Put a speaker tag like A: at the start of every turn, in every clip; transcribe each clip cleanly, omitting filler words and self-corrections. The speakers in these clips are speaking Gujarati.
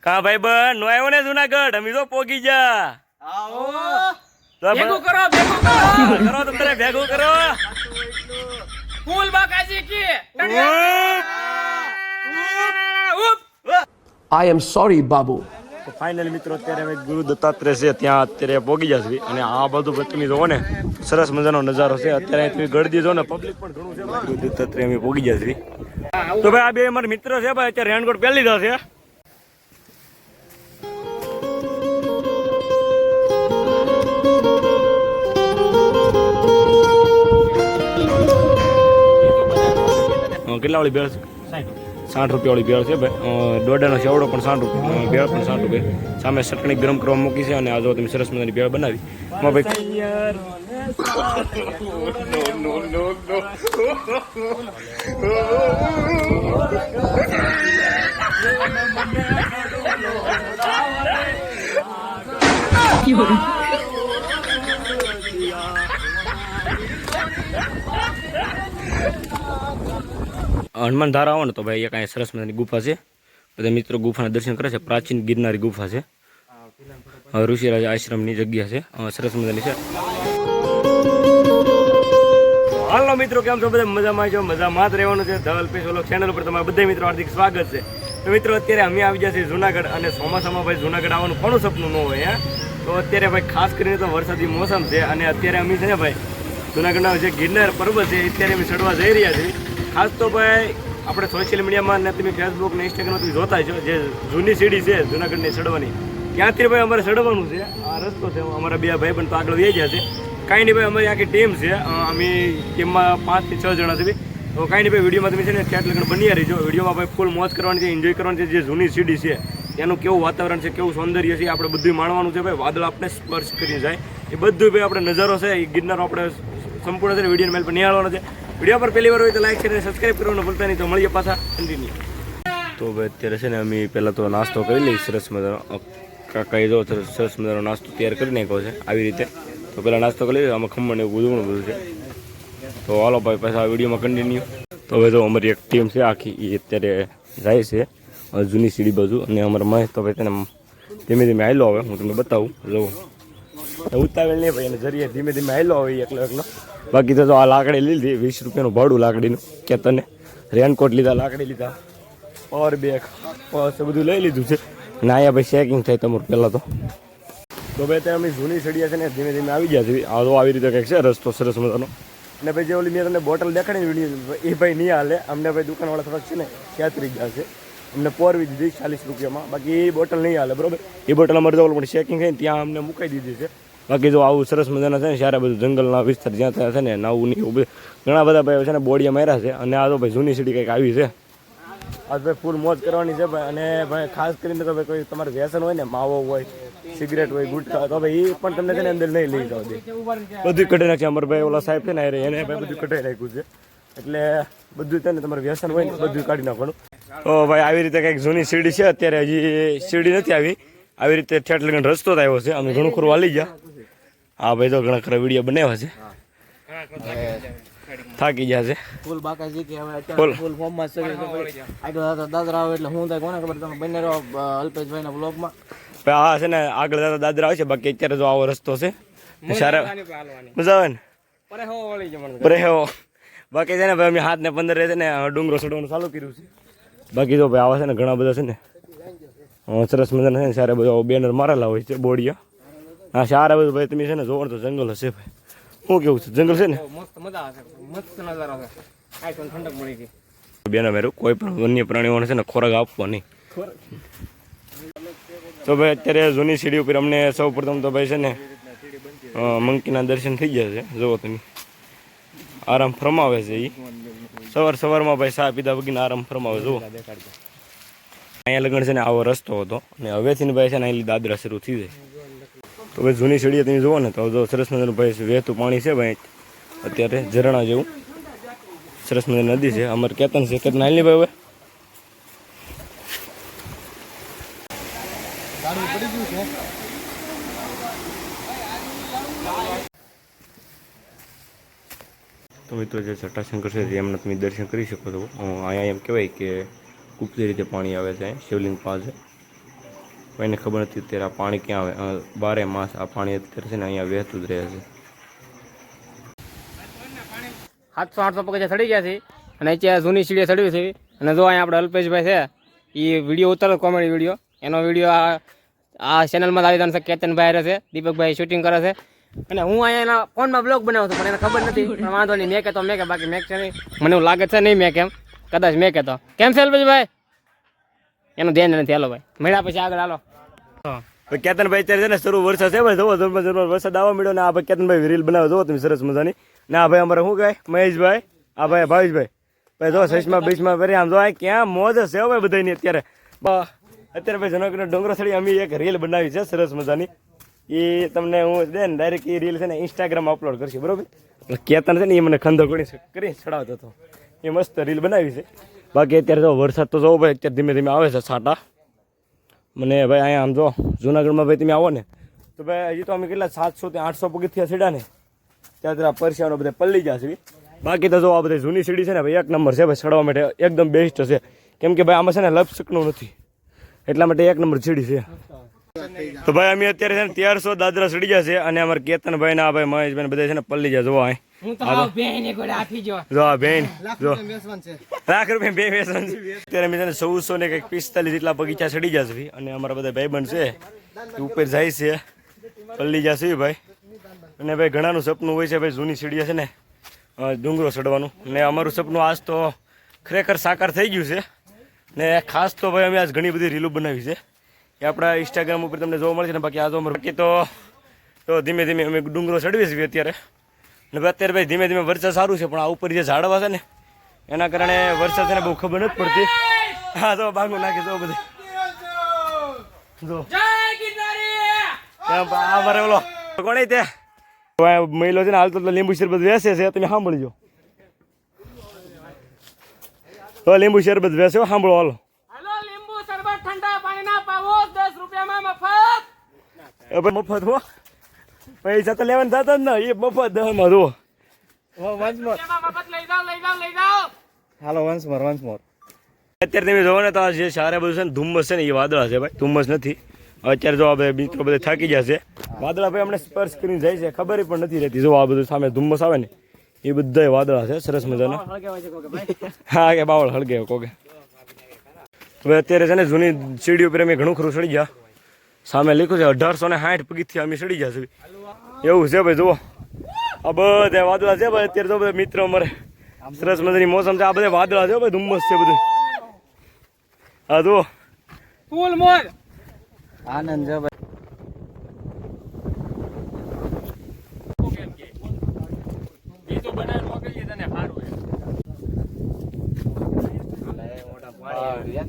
A: કા ભાઈ બન નો આવ્યો ને જુનાગઢ અમે તો પોગી જા
B: આવો
C: ભેગું કરો ભેગું કરો
A: કરો તમે ભેગું કરો
C: ફૂલ બાકાજી કી
D: I am sorry, Babu.
A: તો ફાઇનલી મિત્રો અત્યારે અમે ગુરુ દત્તાત્રેય છે ત્યાં અત્યારે પોગી જશે અને આ બધું તમે જોવો ને સરસ મજાનો નજારો છે અત્યારે તમે ગળદી જો ને પબ્લિક પણ ઘણું છે ગુરુ દત્તાત્રેય અમે પોગી જશે તો ભાઈ આ બે અમારા મિત્ર છે ભાઈ અત્યારે રેનકોટ પહેરી લીધા છે કેટલા વાળી બેળ છે 60 રૂપિયા વાળી બેળ છે ભાઈ દોડાનો સેવડો પણ 60 રૂપિયા બેળ પણ 60 રૂપિયા સામે ચટણી ગરમ કરવા મૂકી છે અને આ જો તમે સરસ મજાની બેળ બનાવી માં ભાઈ હનુમાન ધારા આવો ને તો ભાઈ એક અહીંયા સરસ મજાની ગુફા છે બધા મિત્રો ગુફાના દર્શન કરે છે પ્રાચીન ગિરનારી ગુફા છે ઋષિરાજ આશ્રમની જગ્યા છે સરસ મજાની છે હાલો મિત્રો કેમ છો બધા મજામાં છો મજામાં જ રહેવાનું છે ધવલ પીસ ઓલો ચેનલ ઉપર તમારા બધા મિત્રો હાર્દિક સ્વાગત છે તો મિત્રો અત્યારે અમે આવી ગયા છીએ જુનાગઢ અને ચોમાસામાં ભાઈ જુનાગઢ આવવાનું ઘણું સપનું ન હોય તો અત્યારે ભાઈ ખાસ કરીને તો વરસાદી મોસમ છે અને અત્યારે અમે છે ને ભાઈ જુનાગઢના જે ગિરનાર પર્વત છે અત્યારે અમે ચડવા જઈ રહ્યા છીએ ખાસ તો ભાઈ આપણે સોશિયલ મીડિયામાં ને તમે ફેસબુક ને ઇન્સ્ટાગ્રામ તમે જોતા છો જે જૂની સીડી છે જુનાગઢની ચડવાની ત્યાંથી ભાઈ અમારે ચડવાનું છે આ રસ્તો છે અમારા બે ભાઈ પણ તો આગળ વહી ગયા છે કાંઈ નહીં ભાઈ અમારી આખી ટીમ છે અમે ટીમમાં 5 થી 6 જણા છે તો કાંઈ નહીં ભાઈ વિડીયોમાં તમે છે ને ત્યાં લગ્ન બની રહીજો વિડીયોમાં ભાઈ ફૂલ મોજ કરવાની છે એન્જોય કરવાની છે જે જૂની સીડી છે એનું કેવું વાતાવરણ છે કેવું સૌંદર્ય છે આપણે બધું માણવાનું છે ભાઈ વાદળ આપણે સ્પર્શ કરી જાય એ બધું ભાઈ આપણે નજારો છે એ ગિરનાર આપણે સંપૂર્ણ છે વિડીયો મેલ પર નિહાળવાનો છે વિડીયો પર પહેલી વાર હોય તો લાઈક શેર અને સબસ્ક્રાઈબ કરવાનું ભૂલતા નહીં તો મળીએ પાછા કન્ટિન્યુ તો ભાઈ અત્યારે છે ને અમે પહેલાં તો નાસ્તો કરી લઈએ સરસ મજાનો કાકાએ જો સરસ મજાનો નાસ્તો તૈયાર કરી નાખ્યો છે આવી રીતે તો પહેલાં નાસ્તો કરી લઈએ આમાં ખમણ એવું બધું બધું છે તો હાલો ભાઈ પાછા આ વિડીયોમાં કન્ટિન્યુ તો હવે જો અમારી એક ટીમ છે આખી એ અત્યારે જાય છે જૂની સીડી બાજુ અને અમારા મહેશ તો ભાઈ તેને ધીમે ધીમે આવેલો હવે હું તમને બતાવું જોઉં ઉતાવેલ નહીં ભાઈ એને જરીએ ધીમે ધીમે આવેલો આવે એકલો બાકી તો આ લાકડી લીધી 20 રૂપિયાનું ભાડું લાકડીનું કે તને રેનકોટ લીધા લાકડી લીધા પાવર બેગ પર્સ બધું લઈ લીધું છે અને અહીંયા ભાઈ ચેકિંગ થાય તમારું પહેલાં તો ભાઈ ત્યાં અમે જૂની સીડીયા છે ને ધીમે ધીમે આવી ગયા છે આવી રીતે કંઈક છે રસ્તો સરસ મજાનો અને ભાઈ જે ઓલી મેં તમને બોટલ દેખાડી વિડીયો એ ભાઈ નહીં હાલે અમને ભાઈ દુકાનવાળા થોડાક છે ને ક્યાંતરી ગયા છે અમને પોરવી દીધી 40 રૂપિયામાં બાકી એ બોટલ નહીં હાલે બરોબર એ બોટલ અમારે જવું પણ ચેકિંગ થાય ને ત્યાં અમને મુકાઈ દીધી છે બાકી જો આવું સરસ મજાના છે ને સારા બધું જંગલના વિસ્તાર જ્યાં ત્યાં છે ને નવું નહીં એવું ઘણા બધા ભાઈઓ છે ને બોડિયા માર્યા છે અને આ તો ભાઈ જૂની સીડી કંઈક આવી છે આજ ભાઈ ફૂલ મોજ કરવાની છે ભાઈ અને ભાઈ ખાસ કરીને તો ભાઈ કોઈ તમારે વ્યસન હોય ને માવો હોય સિગરેટ હોય ગુટખા તો ભાઈ એ પણ તમને છે ને અંદર નહીં લઈ જાવ દે બધું કઢાઈ નાખશે અમારા ભાઈ ઓલા સાહેબ છે ને એને ભાઈ બધું કઢાઈ નાખ્યું છે એટલે બધું છે ને તમારે વ્યસન હોય ને બધું કાઢી નાખવાનું તો ભાઈ આવી રીતે કંઈક જૂની સીડી છે અત્યારે હજી સીડી નથી આવી રીતે ઠેઠ લગન રસ્તો જ આવ્યો છે અમે ઘણું ખરું વાલી ગયા હા ભાઈ તો ઘણા ખરા વિડીયો બનાવ્યા છે થાકી ગયા છે
B: ફૂલ બાકાજી કે હવે અત્યારે ફૂલ ફોર્મમાં છે આગળ દાદરા આવે એટલે હું થાય કોને ખબર તમે બને રહો અલ્પેશભાઈના બ્લોગમાં
A: હા છે ને આગળ જતા દાદરા આવે છે બાકી અત્યારે જો આવો રસ્તો છે સારા મજા આવે ને પરેહો બાકી છે ને ભાઈ અમે 7 ને 15 રહે છે ને ડુંગરો ચડવાનું ચાલુ કર્યું છે બાકી તો ભાઈ આવા છે ને ઘણા બધા છે ને સરસ મજાના છે ને સારા બધા બેનર મારેલા હોય છે બોડિયા હા સારા બધું ભાઈ તમે છે ને જોવો તો જંગલ હશે ભાઈ શું કેવું છે જંગલ છે ને બેના મેરું કોઈ પણ વન્ય પ્રાણીઓને છે ને ખોરાક આપવો નહીં તો ભાઈ અત્યારે જૂની સીડી ઉપર અમને સૌ પ્રથમ તો ભાઈ છે ને મંકીના દર્શન થઈ ગયા છે જુઓ તમે આરામ ફરમાવે છે એ સવારમાં ભાઈ ચા પીધા વગીને આરામ ફરમાવે જુઓ અહીંયા લગન છે ને આવો રસ્તો હતો અને હવેથી ભાઈ છે ને અહીં દાદરા શરૂ થઈ જાય તો ભાઈ જૂની સીડીએ તમે જુઓ ને તો જો સરસ મજાનું ભાઈ વહેતું પાણી છે ભાઈ અત્યારે ઝરણા જેવું સરસ મજાની નદી છે અમારે કેતન છે કેતન હાલની ભાઈ હવે તો મિત્રો જે જટાશંકર છે એમના તમે દર્શન કરી શકો છો અહીંયા એમ કહેવાય કે ગુપ્ત રીતે પાણી આવે છે શિવલિંગ પાસે કોઈને ખબર નથી અત્યારે આ પાણી ક્યાં આવે. બારે માસ આ પાણી અત્યારે છે ને અહીંયા વહેતું જ રહે છે.
C: 700-800 પગ ચડી ગયા છે અને અત્યારે જૂની સીડીએ ચડ્યું છે. અને જો અહીંયા આપણે અલ્પેશભાઈ છે એ વિડીયો ઉતારો કોમેડી વિડીયો. એનો વિડીયો આ ચેનલમાં આવી જશે. કેતનભાઈ રહે છે, દીપકભાઈ શૂટિંગ કરે છે. અને હું અહીંયા એના ફોનમાં બ્લોગ બનાવું છું પણ એને ખબર નથી. પણ વાંધો નહીં, મેં કહેતો મેં કે બાકી મેં છે નહીં. મને એવું લાગે છે નહીં મેં કેમ, કદાચ મેં કહેતો. કેમ છે અલ્પેશભાઈ? એનું ધ્યાન નથી. હાલો ભાઈ, મળ્યા પછી આગળ હાલો.
A: કેતનભાઈ અત્યારે છે ને શરૂ વરસાદ છે ભાઈ, જોવો ધર્મ વરસાદ આવવા મળ્યો ને આ ભાઈ કેતનભાઈ રીલ બનાવો જોવો તમે સરસ મજાની. ને આ ભાઈ અમારે શું કહે મહેશભાઈ, આ ભાઈ ભાવેશભાઈ, ભાઈ જો સસમા બીચમાં ફરી આમ જો ક્યાં મોજ છે ભાઈ બધાની અત્યારે. અત્યારે ભાઈ જુનાગઢનો ડુંગરો ચડી અમે એક રીલ બનાવી છે સરસ મજાની. એ તમને હું દે ને ડાયરેક્ટ એ રીલ છે ને ઇન્સ્ટાગ્રામમાં અપલોડ કરશે બરોબર. કેતન છે ને એ મને ખંધો કરી ચડાવતો હતો, એ મસ્ત રીલ બનાવી છે. બાકી અત્યારે જો વરસાદ તો જોવો ભાઈ અત્યારે ધીમે ધીમે આવે છે છાંટા. મને ભાઈ અહીંયા આમ જો જુનાગઢમાં ભાઈ તમે આવો ને તો ભાઈ હજી તો અમે કેટલા 700 થી 800 પગથિયા સીડા ને ત્યાં જરા પરસ્યાનો બધા પલ્લી જશે. બાકી તો જો આ બધી જૂની સીડી છે ને ભાઈ એક નંબર છે ભાઈ ચડવા માટે એકદમ બેસ્ટ છે. કેમ કે ભાઈ આમાં છે ને લપસકનું નથી એટલા માટે એક નંબર સીડી છે. તો ભાઈ અમે અત્યારે છે ને 1300 દાદરા ચડી જશે અને અમારે કેતનભાઈ ના ભાઈ મહેશભાઈ બધા છે ને પલ્લી જાય. જોવા જો આ બેન જો લાખ રૂપિયા 2 વેસન અત્યારે અમે છે ને 100 ને કંઈક 45 જેટલા બગીચા ચડી જશે અને અમારા બધા ભાઈબંધ છે ઉપર જાય છે પલ્લી જશે ભાઈ. અને ભાઈ ઘણાનું સપનું હોય છે ભાઈ જૂની સીડીએ છે ને ડુંગરો ચડવાનું. ને અમારું સપનું આજ તો ખરેખર સાકાર થઈ ગયું છે. ને ખાસ તો ભાઈ અમે આજ ઘણી બધી રીલો બનાવી છે એ આપણા ઇન્સ્ટાગ્રામ ઉપર તમને જોવા મળશે ને. બાકી આ તો અમારું બાકી તો ધીમે ધીમે અમે ડુંગરો ચડવીએ છીએ અત્યારે. ને અત્યારે ભાઈ ધીમે ધીમે વરસાદ સારું છે પણ આ ઉપર જે ઝાડવા છે ને એના કારણે વરસાદ છે ને બહુ ખબર નથી પડતી. હા તો ભાંગું નાખે જો બધે જો મારે ઓલો કોણ તે મહિલો છે ને હાલ તો લીંબુ શરબત વેસે છે તમે સાંભળજો. તો લીંબુ શરબત વેસે સાંભળો હાલો.
C: લીંબુ શરબત ઠંડા પાણીના પાવો 10 રૂપિયામાં મફત.
A: મફત હો પૈસા તો લેવાનું થતા જ ને એ મફત 10 માં જો
C: મફત લઈ જાઓ.
B: હાલો વન્સ મોર.
A: અત્યારે તમે જોવો ને તો આ જે સારા બધું છે ને ધુમ્મસ છે ને એ વાદળા છે ભાઈ, ધુમ્મસ નથી. અત્યારે જો આ બધા મિત્રો બધા થાકી જશે. વાદળા ભાઈ અમને સ્પર્શ કરીને જાય છે ખબર પણ નથી રહેતી. જો આ બધું સામે ધુમ્મસ આવે ને એ બધા વાદળા છે સરસ મજાના. હા કે બાવળ હળગે કોકે. હવે અત્યારે છે ને જૂની સીડી ઉપર અમે ઘણું ખરું ચડી ગયા. સામે લખ્યું છે 1860 પગથિયા અમે ચડી ગયા છે એવું છે ભાઈ. જુઓ આ બધા વાદળા છે ભાઈ. અત્યારે તો બધા મિત્રો અમારે સરસ મજાની મોસમ છે. આ બધા વાદળા છે ભાઈ, ધુમ્મસ છે બધું. હા જુઓ
C: ફૂલ મોર
B: આનંદ છે ભાઈ.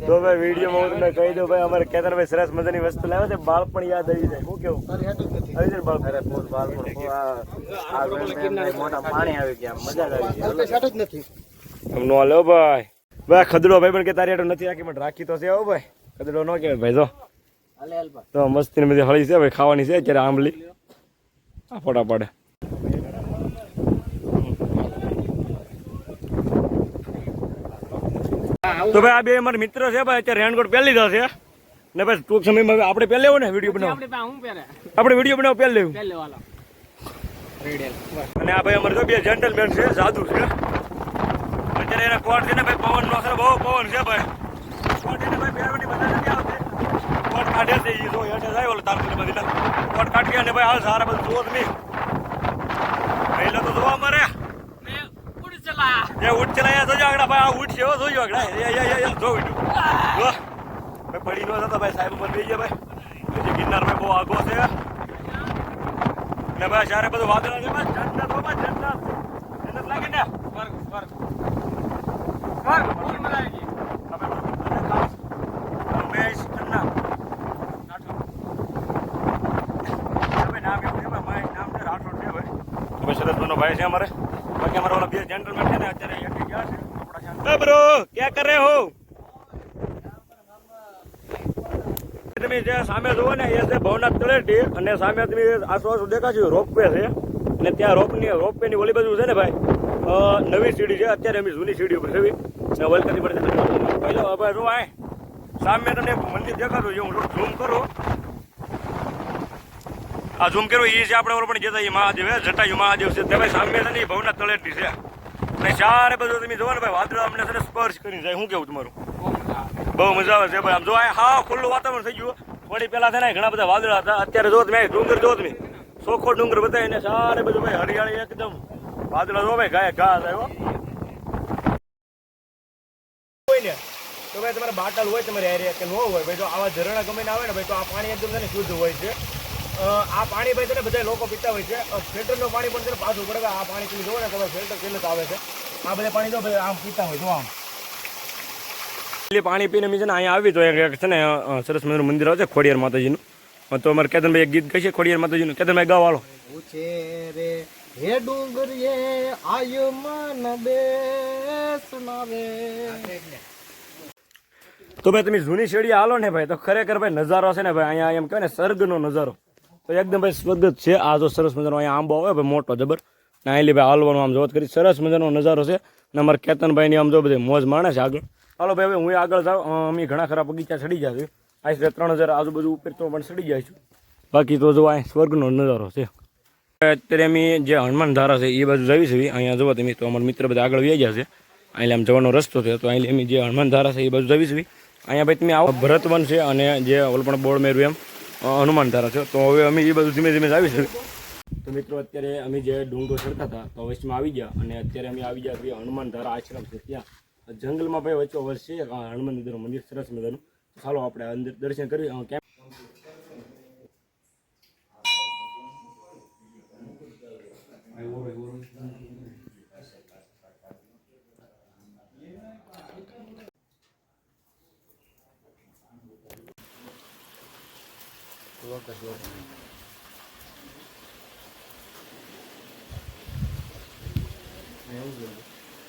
A: તો ભાઈ વિડીયોમાં હું તમને કહી દઉં ભાઈ અમારે કેતનભાઈ સરસ મજાની વસ્તુ લાવે છે. બાળપણ યાદ આવી જાય. શું કેવું આવી જાય
B: મોટા પાણી આવી ગયા, મજા આવી ગઈ.
A: નો લો ભાઈ. ભાઈ ખદડો ભાઈ પણ કે તારી આટો નથી રાખી પણ રાખી તો છે હો ભાઈ. ખદડો ન કહેવાય ભાઈ. જો તો મસ્તી ને બધી હળી છે ભાઈ, ખાવાની છે અત્યારે આંબલી. આ ફોટા પાડે તો ભાઈ આ બે અમારા મિત્ર છે ભાઈ. અત્યારે રેનકોટ પહેરી લીધા છે ને ભાઈ ટૂંક સમયમાં આપણે પહેરી લેવું ને વિડીયો બનાવો. આપણે વિડીયો બનાવો પહેરી લેવું. અને આ ભાઈ અમારે તો બે જેન્ટલમેન છે, સાધુ છે. અત્યારે એના કોટ છે ને ભાઈ પવન નો છે, બહુ પવન છે ભાઈ. કોટ છે ને ભાઈ બેરવટી બધા નથી આવતી. કોટ કાઢે છે એ જો હેઠે જાય ઓલો તારપુર બધી કોટ કાઢ કે અને ભાઈ હાલ સારા બધું જોત નહીં પહેલા તો જોવા મારે એ ઉઠ ચલાયા જોજો આગળ ભાઈ. આ ઉઠ છે જોજો આગળ જો ભાઈ પડી ન થતા ભાઈ. સાહેબ ઉપર બેસી ગયા ભાઈ. ગિરનાર ભાઈ બહુ આગો છે ને ભાઈ. સારે બધું વાદળા છે ભાઈ. જન્નત હો ભાઈ, જન્નત લાગે ને સ્વર્ગ સ્વર્ગ સ્વર્ગ ફૂલ મજા આવી ગઈ. રમેશ ખન્ના ભાઈ નામ એવું છે ભાઈ. નામ છે રાઠોડ છે ભાઈ. ભાઈ સરસ મજાનો ભાઈ છે અમારે. બાકી અમારા ઓલા બે જેન્ટલમેન છે ને અત્યારે એક ગયા છે આપણા. બ્રો ક્યાં કર રહે હો? તમે જે સામે જુઓ ને એ છે ભવનાથ તળેટી અને સામે તમે આસપાસ દેખાશે રોપવે છે અને ત્યાં રોપવે ની ઓલી બાજુ છે ને ભાઈ નવી સીડી છે. અત્યારે અમે જૂની સીડી ઉપર છે ને વલકતી પડે પહેલો હવે જો આય સામે તમને મંદિર દેખાતું છે, હું થોડું ઝૂમ કરું. આ ઝૂમ કર્યું એ છે આપણે ઓલો પણ જતા મહાદેવ જટાયુ મહાદેવ છે તે ભાઈ સામે છે ને એ ભવનાથ તળેટી છે અને ચારે બધું તમે જોવો ને ભાઈ વાદળા અમને છે ને સ્પર્શ કરી જાય. શું કેવું તમારું? બહુ મજા આવે છે ભાઈ. આમ જો હા ખુલ્લું વાતાવરણ થઈ ગયું. થોડી પહેલા છે ને ઘણા બધા વાદળા હતા, અત્યારે જો તમે ડુંગર જો તમે ચોખ્ખો ડુંગર બતાવીને ચારે બધું ભાઈ હરિયાળી એકદમ વાદળા જો ભાઈ ઘા થાય હોય ને તો ભાઈ તમારે બાટલ હોય તમારે એરિયા કે ન હોય ભાઈ, જો આવા ઝરણા ગમે આવે ને ભાઈ તો આ પાણી એકદમ છે ને શુદ્ધ હોય છે. આ પાણી ભાઈ છે ને બધા લોકો પીતા હોય છે. ફિલ્ટરનું પાણી પણ છે ને પાછું પડે. આ પાણી તમે જોવો ને તો ફિલ્ટર કેમ આવે છે. આ બધા પાણી તો ભાઈ આમ પીતા હોય તો આમ એટલે પાણી પીને મી છે ને અહીંયા આવી તો એક છે ને સરસ મજાનું મંદિર આવે છે ખોડિયાર માતાજીનું. તો અમારે કેતનભાઈ એક ગીત કહીએ ખોડિયાર માતાજીનું. કેતનભાઈ ગાવ હાલો.
B: રે હે ડુંગરીએ આયુ મન બેસનાવે.
A: તો ભાઈ તમે જૂની શેરી હાલો ને ભાઈ તો ખરેખર ભાઈ નજારો છે ને ભાઈ અહીંયા એમ કહેવાય ને સ્વર્ગનો નજારો તો એકદમ ભાઈ સ્વર્ગ જ છે. આ જો સરસ મજાનો અહીંયા આંબો આવે ભાઈ મોટો જબર ને અહીં ભાઈ હાલવાનું આમ જોત કરી સરસ મજાનો નજારો છે. ને અમારે કેતનભાઈની આમ જો બધી મોજ માણે છે આગળ. હાલો ભાઈ હવે હું આગળ જાઉં. અમે ઘણા ખરા બગીચા ચડી જશે. આશરે 3000 આજુબાજુ ઉપર તો પણ ચડી જાય છું. બાકી તો જો અહીં સ્વર્ગનો નજારો છે. અત્યારે અમે જે હનુમાન ધારા છે એ બાજુ જવી છે. અહીંયા જોવો તમે તો અમારા મિત્ર બધા આગળ વહી જશે. અહીં આમ જવાનો રસ્તો છે તો અહીં અમે જે હનુમાન ધારા છે એ બાજુ જવી છે. અહીંયા ભાઈ તમે આવો ભરતવન છે અને જે ઓલ પણ બોર્ડ મેળવ્યું એમ હનુમાન ધારા છે તો હવે અમે એ બધું ધીમે ધીમે આવી છે. તો મિત્રો અત્યારે અમે જે ડુંગરો ચડતા હતા તો વચમાં આવી ગયા અને અત્યારે અમે આવી ગયા છીએ હનુમાન ધારા આશ્રમ છે ત્યાં જંગલમાં ભાઈ વચ્ચો વચ્ચ છે હનુમાન મંદિરનું મંદિર સરસ મજાનું. ચાલો આપણે અંદર દર્શન કરી કેમ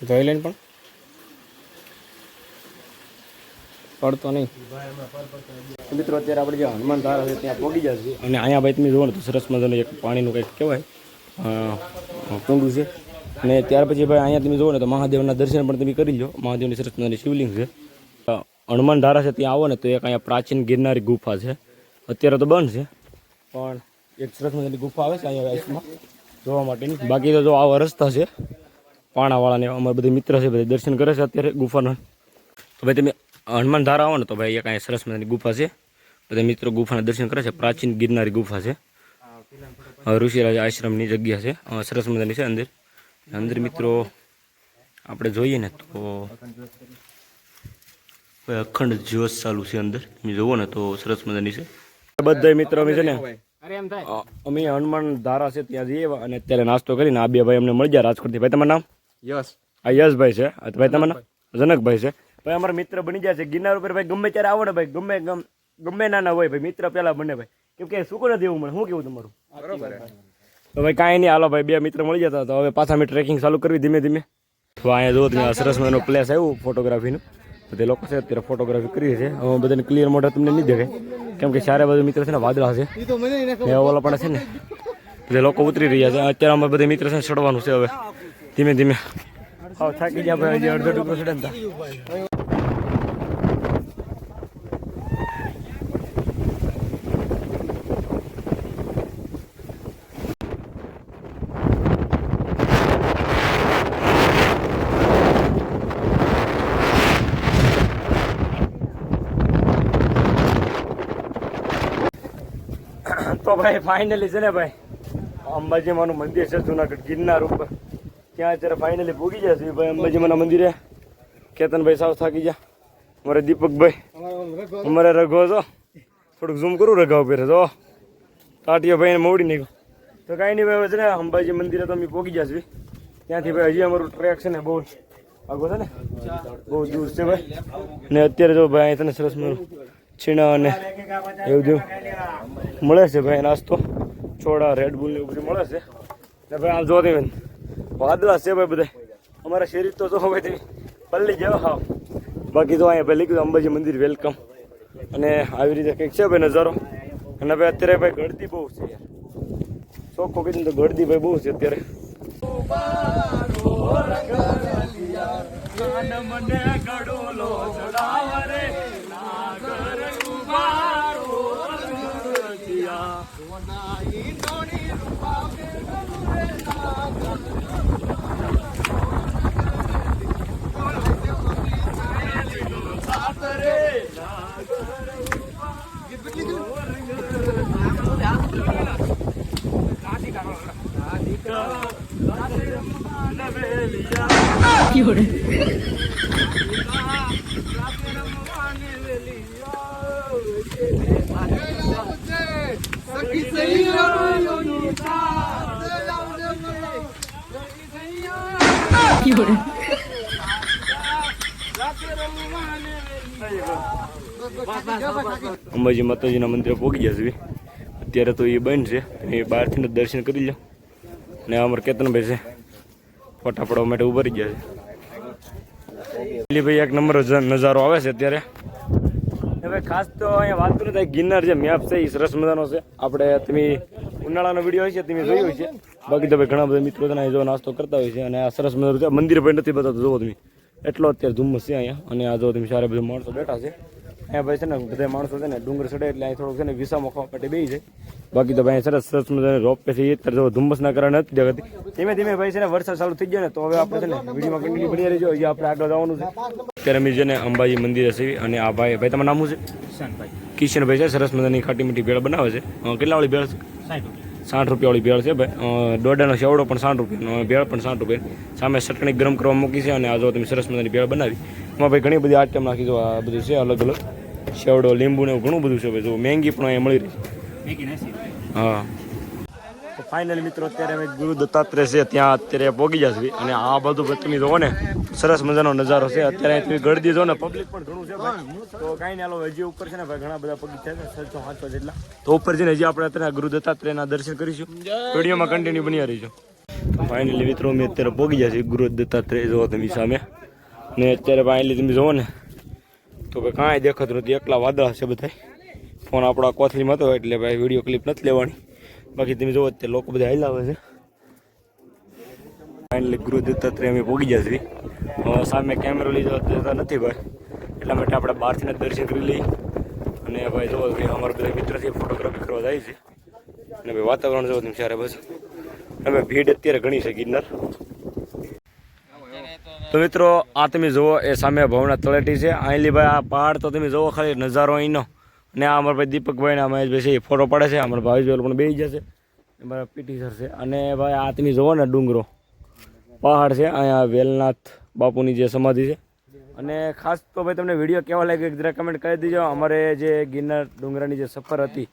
C: જોઈ લઈને પણ પડતો નહીં.
A: મિત્રો અત્યારે આપણે જે હનુમાન ધારા છે ત્યાં પહોંચી જશે અને અહીંયા ભાઈ તમે જુઓ ને તો સરસ મજાનું એક પાણીનું કંઈક કહેવાય કુંડું છે. અને ત્યાર પછી ભાઈ અહીંયા તમે જુઓ ને તો મહાદેવના દર્શન પણ તમે કરી લો. મહાદેવની સરસ મજાની શિવલિંગ છે. હનુમાન ધારા છે ત્યાં આવો ને તો એક અહીંયા પ્રાચીન ગિરનારી ગુફા છે. અત્યારે તો બંધ છે પણ એક સરસ મજાની ગુફા આવે છે અહીંયા આઈસમાં જોવા માટેની. બાકી તો જો આવા રસ્તા છે પાણાવાળાને અમારા બધા મિત્ર છે બધા દર્શન કરે છે અત્યારે ગુફાના. તો ભાઈ તમે હનુમાન ધારા આવો ને તો ભાઈ એક અહીંયા સરસ મજાની ગુફા છે. બધા મિત્રો ગુફાના દર્શન કરે છે. પ્રાચીન ગિરનારી ગુફા છે. ઋષિરાજ આશ્રમની જગ્યા છે. સરસ મજાની છે અંદર. અંદર મિત્રો આપણે જોઈએ ને તો અખંડ જ્યોત ચાલુ છે અંદર. તમે જુઓ ને તો સરસ મજાની છે. બધા મિત્રો અમે છે ને અમે હનુમાન ધારા છે ત્યાં જઈએ અને અત્યારે નાસ્તો કરીને આ બે ભાઈ અમને મળી જાય રાજકોટથી. ભાઈ તમારું નામ?
B: યસ.
A: આ યશભાઈ છે. ભાઈ તમારું નામ? જનકભાઈ છે. ભાઈ અમારા મિત્ર બની જાય છે ગિરનાર ઉપર ભાઈ ગમે ત્યારે આવો ને ભાઈ ગમે નાના હોય ભાઈ મિત્ર પેલા બને ભાઈ કેમ કે શું કરે દેવું મળે. શું કેવું તમારું? તો ભાઈ કાંઈ નહીં હાલો ભાઈ બે મિત્ર મળી જતા તો હવે પાછા અમે ટ્રેકિંગ ચાલુ કરવી ધીમે ધીમે. તો અહીંયા જો તમે સરસ મજાનો પ્લેસ આવ્યું ફોટોગ્રાફીનું તે લોકો છે અત્યારે ફોટોગ્રાફી કરીએ છીએ. હવે બધાને ક્લિયર મોઢા તમને નહીં દેખાય કેમ કે સારા બધા મિત્રો છે ને વાદળા છે ઓલા પણ છે ને તે લોકો ઉતરી રહ્યા છે. અત્યારે અમે બધા મિત્ર છે ને ચડવાનું છે હવે ધીમે ધીમે. હા થાકી ગયા ભાઈ હજી અડધો ટુકડો ચડે ને તો ભાઈ ફાઇનલી છે ને ભાઈ અંબાજીમાનું મંદિર છે જુનાગઢ ગિરનાર ઉપર ત્યાં અત્યારે ફાઇનલી ભોગી જશે ભાઈ અંબાજીમાના મંદિરે. કેતનભાઈ સાવ થાકી ગયા. અમારે દીપકભાઈ અમારે રઘો છો થોડુંક ઝૂમ કરું રઘા ઉપર તો ટાટીઓ ભાઈને મોડી નાખ્યો. તો કાંઈ નહીં ભાઈ છે ને અંબાજી મંદિરે તો અમે ભોગી જશે. ત્યાંથી ભાઈ હજી અમારું ટ્રેક છે ને બહુ આગો છે ને બહુ દૂર છે ભાઈ. ને અત્યારે જો ભાઈ તને સરસ મળ્યું છીણા અને એવું જેવું મળે છે ભાઈ નાસ્તો છોડા રેડબુલ ને એવું બધું મળે છે. ને ભાઈ આમ જોતી બેન વાદળા છે ભાઈ બધા અમારા શરીર તો જો ભાઈ તમે પલ્લી જાવ હા. બાકી તો અહીંયા ભાઈ લખ્યું અંબાજી મંદિર વેલકમ અને આવી રીતે કંઈક છે ભાઈ નજારો. અને ભાઈ અત્યારે ભાઈ ગળદી બહુ છે યાર ચોખ્ખો કીધું તો ગળદી ભાઈ બહુ છે અત્યારે. મને ગડોલો ચડાવ રે અંબાજી માતાજીના મંદિરે પહોંચી ગયા છે અત્યારે તો એ બંધ છે એ બહારથી જ દર્શન કરી લો ને અમારે કેતનભાઈ છે ફોટા પડવા માટે ઉભા રહી ગયા છે ભાઈ એક નંબર નજારો આવે છે અત્યારે હવે ખાસ તો અહીંયા વાત કરું તો ગિરનાર જે મેપ છે એ સરસ મજાનો છે આપણે તમે ઉનાળાનો વિડીયો હોય છે તમે જોયો છે બાકી તો ભાઈ ઘણા બધા મિત્રો તને જો નાસ્તો કરતા હોય છે અને આ સરસ મજાનું છે મંદિર ભાઈ નથી બતાવતો જુઓ તમે એટલો અત્યારે ધુમ્મસ છે અહીંયા અને આ જો તમે સારા બધા માણસો બેઠા છે અહીંયા ભાઈ છે ને બધા માણસો છે ને ડુંગર ચડે એટલે અહીં થોડુંક છે ને વિસામાં ખાવા માટે બેસી જાય બાકી તો ભાઈ સરસ સરસ મજાને રોપ છે એ અત્યારે જો ધુમ્મસના કારણે નથી જગતી ધીમે ધીમે ભાઈ છે ને વરસાદ ચાલુ થઈ જાય ને તો હવે આપણે છે ને વિડીયોમાં કન્ટિન્યુ બની રહીજો અહીંયા આપણે આગળ જવાનું છે અત્યારે અમે છે ને અંબાજી મંદિરે છે અને આ ભાઈ તમારું નામ શું છે કિશનભાઈ છે સરસ મજાની ખાટી મીઠી ભેળ બનાવે છે કેટલા વાળી ભેળ છે 60 રૂપિયાવાળી ભેળ છે ભાઈ દોડાનો સેવડો પણ 60 રૂપિયાનો ભેળ પણ 60 રૂપિયા સામે ચટણી ગરમ કરવા મૂકી છે અને આ જો તમે સરસ મજાની ભેળ બનાવી એમાં ભાઈ ઘણી બધી આઈટમ નાખી દો આ બધું છે અલગ અલગ સેવડો લીંબુ ને ઘણું બધું છે ભાઈ જો મેંગી પણ અહીંયા મળી રહી છે હા તો ફાઇનલી મિત્રો અત્યારે અમે ગુરુ દત્તાત્રેય છે ત્યાં અત્યારે પહોંચી જશે અને આ બધું તમે જોવો ને સરસ મજાનો નજારો છે અત્યારે તમે ગળદી જો ને પબ્લિક પણ ઘણું છે ભાઈ તો કાંઈ નહીં હાલો હજી ઉપર છે ને ભાઈ ઘણા બધા પગી છે 600-700 જેટલા તો ઉપર જઈને હજી આપણે અત્યારે ગુરુ દત્તાત્રેયના દર્શન કરીશું વિડીયોમાં કન્ટિન્યુ બની રહીશું ફાઇનલી મિત્રો અમે અત્યારે પહોંચી જશે ગુરુ દત્તાત્રેય જોવો તમે સામે ને અત્યારે ફાઇનલી તમે જોવો ને તો ભાઈ કાંઈ દેખાતું નથી એકલા વાદળા છે બધા ફોન આપણા કોથળીમાં હતો એટલે ભાઈ વિડીયો ક્લિપ નથી લેવાની બાકી તમે જોવો તે લોકો બધા હલાવે છે ફાઇનલી ગુરુ દત્તાત્રેય અમે પહોંચી જશે સામે કેમેરો લીધો નથી ભાઈ એટલા માટે આપણે બહારથી દર્શન કરી લઈએ અને ભાઈ જોવો કે અમારા બધા મિત્રથી ફોટોગ્રાફી કરવા જાય છે અને ભાઈ વાતાવરણ જોવો તમે સારા બસ હવે ભીડ અત્યારે ઘણી છે ગિરનાર તો મિત્રો આ તમે જુઓ એ સામે ભવના તળેટી છે અહીંલી ભાઈ આ પહાડ તો તમે જુઓ ખાલી નજારો અહીંનો અને આ અમારા ભાઈ દીપકભાઈ ને મહેશભાઈ છે એ ફોટો પાડે છે અમારા ભાવેશભાઈ પણ બેસી જશે મારા પીટી સર છે અને ભાઈ આ તમે જુઓ ને ડુંગરો પહાડ છે અહીંયા વેલનાથ બાપુની જે સમાધિ છે અને ખાસ તો ભાઈ તમને વિડીયો કેવા લાગ્યો જરા કમેન્ટ કરી દેજો અમારે જે ગિરનાર ડુંગરાની જે સફર હતી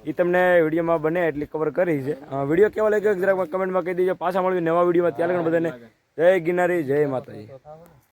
A: એ તમને વિડીયોમાં બને એટલી કવર કરી છે વિડીયો કેવા લાગ્યો જરા કમેન્ટમાં કહી દેજો પાછા મળવી નવા વિડીયોમાં ત્યાં લગન બધાને જય ગિરનારી જય માતાજી